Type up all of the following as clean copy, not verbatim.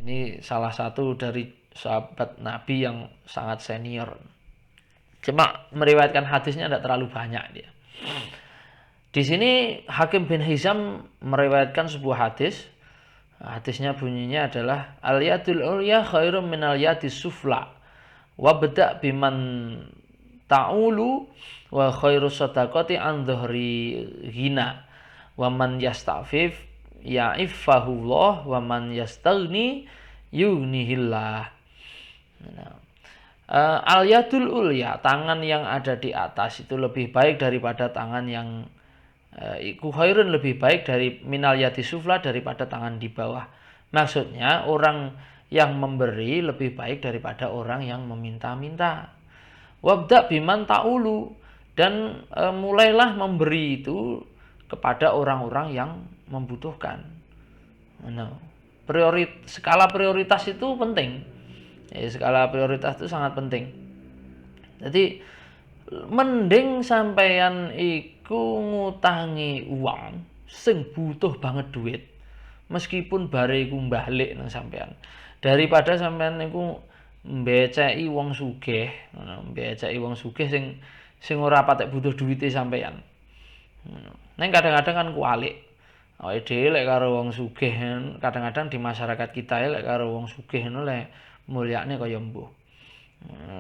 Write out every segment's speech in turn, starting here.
Ini salah satu dari sahabat Nabi yang sangat senior. Cuma meriwayatkan hadisnya tidak terlalu banyak dia. Di sini Hakim bin Hizam meriwayatkan sebuah hadis. Hadisnya bunyinya adalah al-yadul ulya khairum minal yadis sufla. Wa beda biman ta'ulu wa khairu sadaqati an dhahri ghina. Wa man yasta'fif ya'ifahullah wa man yastaghni yughnihillah. Al-yadul ulya, tangan yang ada di atas itu lebih baik daripada tangan yang iku khairun, lebih baik dari minal yadi sufla, daripada tangan di bawah. Maksudnya orang yang memberi lebih baik daripada orang yang meminta-minta. Wabda biman ta'ulu, dan mulailah memberi itu kepada orang-orang yang membutuhkan. Skala prioritas itu penting. Skala prioritas itu sangat penting. Jadi mending sampeyan iku ngutangi uang sing butuh banget duit, meskipun bare iku balik nang sampeyan, daripada sampeyan iku mbeceki wong sugih, mbeceki wong sugih sing ora patek butuh duwite sampeyan. Neng kadang-kadang kan kualik. Awake dhewe lek karo wong sugih, kadang-kadang di masyarakat kita lek karo wong sugih ngono lek mulyane kaya mbuh.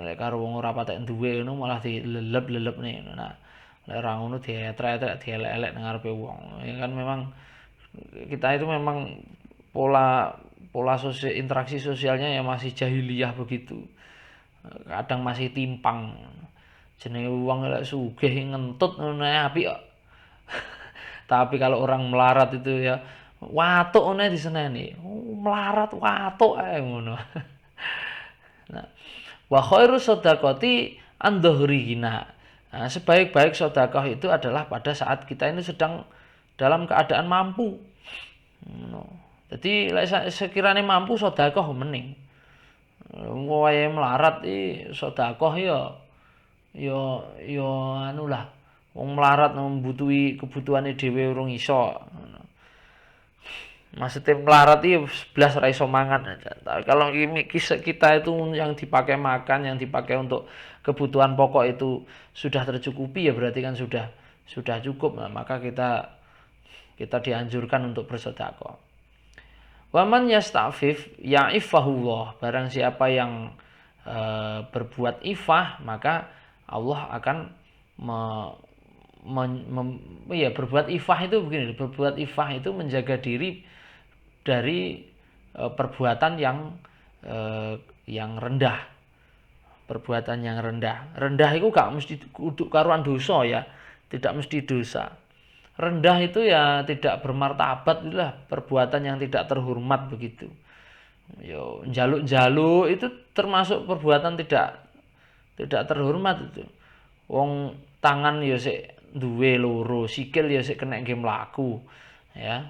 Lek karo wong ora patek duwe ngono malah dilelep-lelepne ngono. Nah, lek ora ngono dietrek-etrek, dielek-elek nang ngarepe wong. Ya kan memang kita itu memang pola interaksi sosialnya ya masih jahiliyah begitu. Kadang masih timpang. Jenenge wong lek sugih ngentut ngono apik kok. Tapi kalau orang melarat itu ya watuk ngono diseneni. Melarat watuk ae ngono. Nah, wa khairu shadaqati an dhahri ghina. Nah, sebaik-baik sedekah itu adalah pada saat kita ini sedang dalam keadaan mampu. Jadi sekiranya mampu sedekah mending. Wae melarat sedekah ya anu lah. Wong melarat membutuhi kebutuhane dhewe urung iso. Maksudnya melarat itu 11 ra iso mangan aja. Kalau kita itu yang dipakai makan, yang dipakai untuk kebutuhan pokok itu sudah tercukupi, ya berarti kan sudah cukup. Nah, maka kita dianjurkan untuk bersedekah. Waman yasta'fif ya'ifahullah, barang siapa yang berbuat ifah, maka Allah akan berbuat ifah itu begini, berbuat ifah itu menjaga diri dari perbuatan yang rendah. Perbuatan yang rendah. Rendah itu gak mesti kudu karuan dosa ya, tidak mesti dosa. Rendah itu ya tidak bermartabat, itulah perbuatan yang tidak terhormat begitu. Yo jaluk-jaluk itu termasuk perbuatan tidak terhormat itu. Wong tangan ya sik duwe loro, sikil ya sik kena nggih mlaku, ya.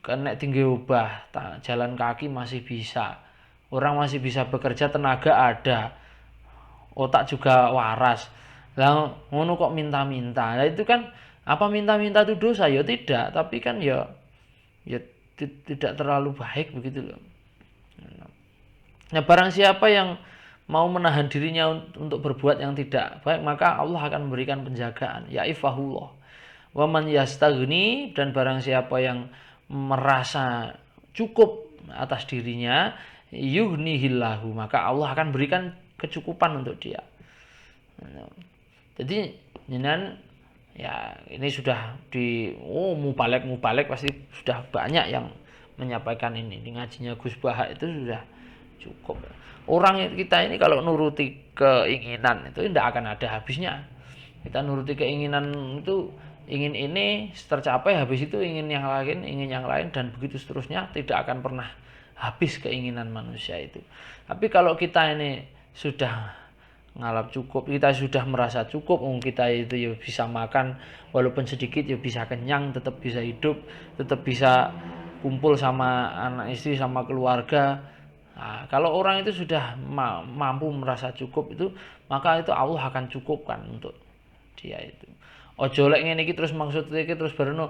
Kena tinggi ubah, jalan kaki masih bisa. Orang masih bisa bekerja, tenaga ada. Otak juga waras. Lah ngono kok minta-minta. Lah itu kan apa minta-minta itu dosa? Ya tidak, tapi kan ya tidak terlalu baik begitu loh. Nah, barang siapa yang mau menahan dirinya untuk berbuat yang tidak baik, maka Allah akan memberikan penjagaan, ya'ifahullah. Wa man yastaghni, dan barang siapa yang merasa cukup atas dirinya, yughnihillahu, maka Allah akan berikan kecukupan untuk dia. Jadi ya ini sudah mubalek pasti sudah banyak yang menyampaikan ini. Di ngajinya Gus Bahak itu sudah cukup. Orang kita ini kalau nuruti keinginan itu tidak akan ada habisnya. Kita nuruti keinginan itu, ingin ini tercapai, habis itu ingin yang lain, dan begitu seterusnya, tidak akan pernah habis keinginan manusia itu. Tapi kalau kita ini sudah ngalap cukup, kita sudah merasa cukup, kita itu ya bisa makan walaupun sedikit, ya bisa kenyang, tetap bisa hidup, tetap bisa kumpul sama anak istri, sama keluarga. Nah, kalau orang itu sudah mampu merasa cukup itu, maka itu Allah akan cukupkan untuk dia itu. Ojo lek ngene iki terus maksudnya iki terus barono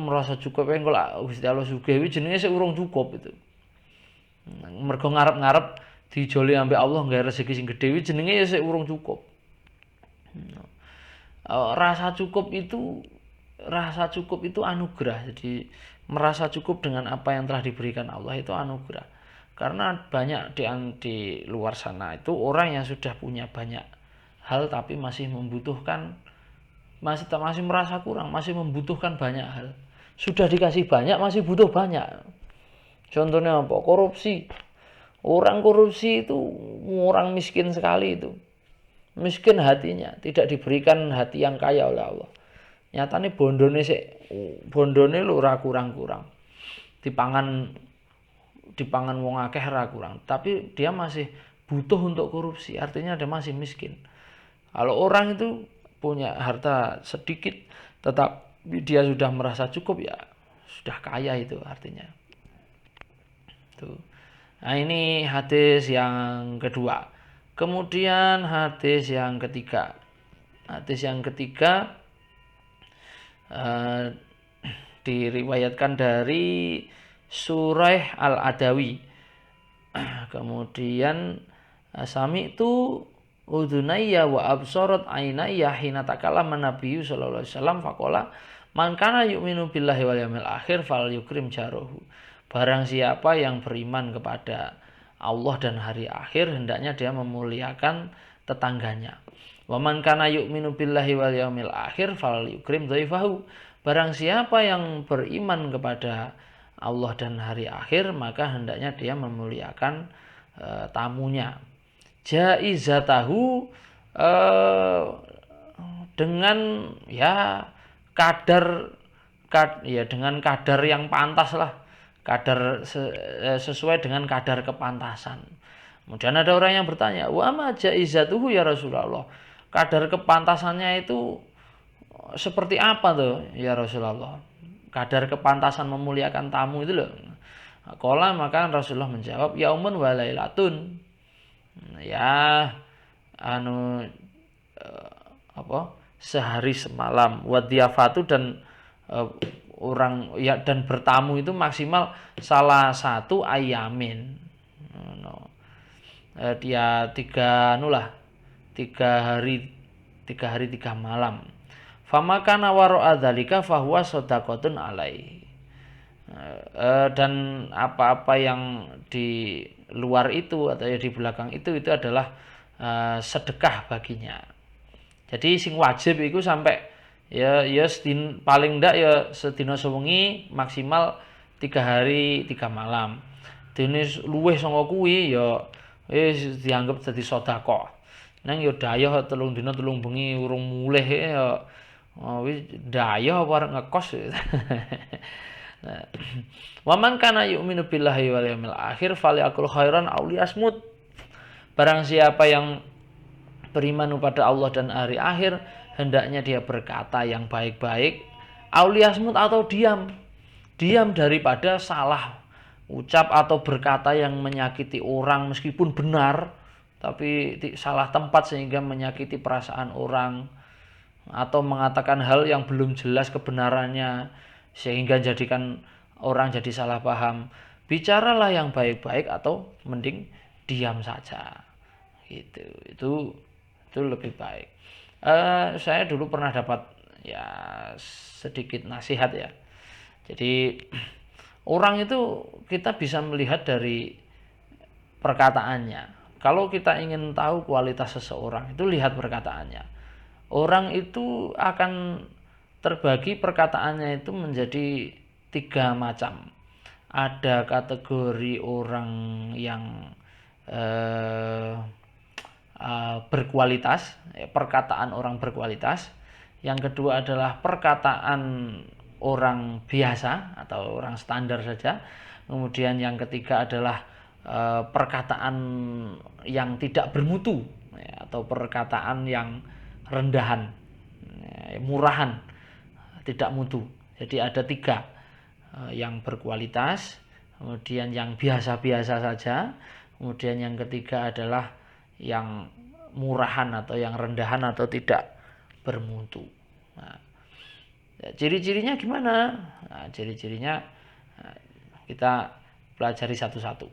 merasa cukup engko lak Gusti Allah sugih jenenge sik urung cukup itu. Mergo ngarep-ngarep dijoli ambek Allah nggawe rezeki sing gedhe iki jenenge ya sik urung cukup. Rasa cukup itu anugerah. Jadi merasa cukup dengan apa yang telah diberikan Allah itu anugerah. Karena banyak di luar sana itu orang yang sudah punya banyak hal tapi masih membutuhkan, masih merasa kurang, masih membutuhkan banyak hal. Sudah dikasih banyak masih butuh banyak. Contohnya apa? Korupsi. Orang korupsi itu orang miskin sekali itu. Miskin hatinya, tidak diberikan hati yang kaya oleh Allah. Nyatane bondone lho ora kurang-kurang. Dipangan wong akeh ora kurang, tapi dia masih butuh untuk korupsi, artinya dia masih miskin. Kalau orang itu punya harta sedikit tetapi dia sudah merasa cukup, ya sudah kaya itu artinya. Tuh. Nah, ini hadis yang kedua. Kemudian hadis yang ketiga. Hadis yang ketiga diriwayatkan dari Suraih Al-Adawi. Kemudian sami itu udunayya wa absarat ainayya hina takallama Nabi sallallahu alaihi wasallam faqala man kana yu'minu billahi wal yawmil akhir fal yukrim jarahu. Barang siapa yang beriman kepada Allah dan hari akhir, hendaknya dia memuliakan tetangganya. Wa man kana yu'minu billahi wal yawmil akhir fal yukrim dhaifahu. Barang siapa yang beriman kepada Allah dan hari akhir, maka hendaknya dia memuliakan tamunya. Jaizatahu dengan ya dengan kadar yang pantas lah, sesuai dengan kadar kepantasan. Kemudian ada orang yang bertanya, wa ma jaizatuhu ya Rasulullah, kadar kepantasannya itu seperti apa tuh ya Rasulullah? Kadar kepantasan memuliakan tamu itu loh. Qala, maka Rasulullah menjawab, yaumun wa lailatun. Ya sehari semalam, wa dhiyafatu, dan orang ya dan bertamu itu maksimal salah satu ayamin. Dia 3 hari 3 malam. Fama kana wara'a dzalika fahuwa shadaqatun alaihi. Dan apa-apa yang di luar itu atau di belakang itu adalah sedekah baginya. Jadi sing wajib itu sampai ya paling ndak ya sedina sewengi maksimal 3 hari 3 malam. Dene luwih saka kuwi ya wis dianggap dadi sedekah. Nang ya dayah 3 dina 3 bengi urung mulih ya wis dayah apa arep ngekos. Wa man kana yu'minu billahi wal yawmil akhir falyakul khairan aw liyasmut. Barang siapa yang beriman kepada Allah dan hari akhir, hendaknya dia berkata yang baik-baik, aw liyasmut, atau diam daripada salah ucap atau berkata yang menyakiti orang meskipun benar tapi salah tempat sehingga menyakiti perasaan orang, atau mengatakan hal yang belum jelas kebenarannya sehingga jadikan orang jadi salah paham. Bicaralah yang baik-baik atau mending diam saja. Gitu. Itu lebih baik. Saya dulu pernah dapat ya sedikit nasihat ya. Jadi orang itu kita bisa melihat dari perkataannya. Kalau kita ingin tahu kualitas seseorang, itu lihat perkataannya. Orang itu akan terbagi perkataannya itu menjadi 3 macam. Ada kategori orang yang berkualitas, perkataan orang berkualitas. Yang kedua adalah perkataan orang biasa atau orang standar saja. Kemudian yang ketiga adalah perkataan yang tidak bermutu, atau perkataan yang rendahan, murahan, tidak mutu. Jadi ada 3, yang berkualitas, kemudian yang biasa-biasa saja, kemudian yang ketiga adalah yang murahan atau yang rendahan atau tidak bermutu. Nah, ciri-cirinya gimana? Nah, ciri-cirinya kita pelajari satu-satu.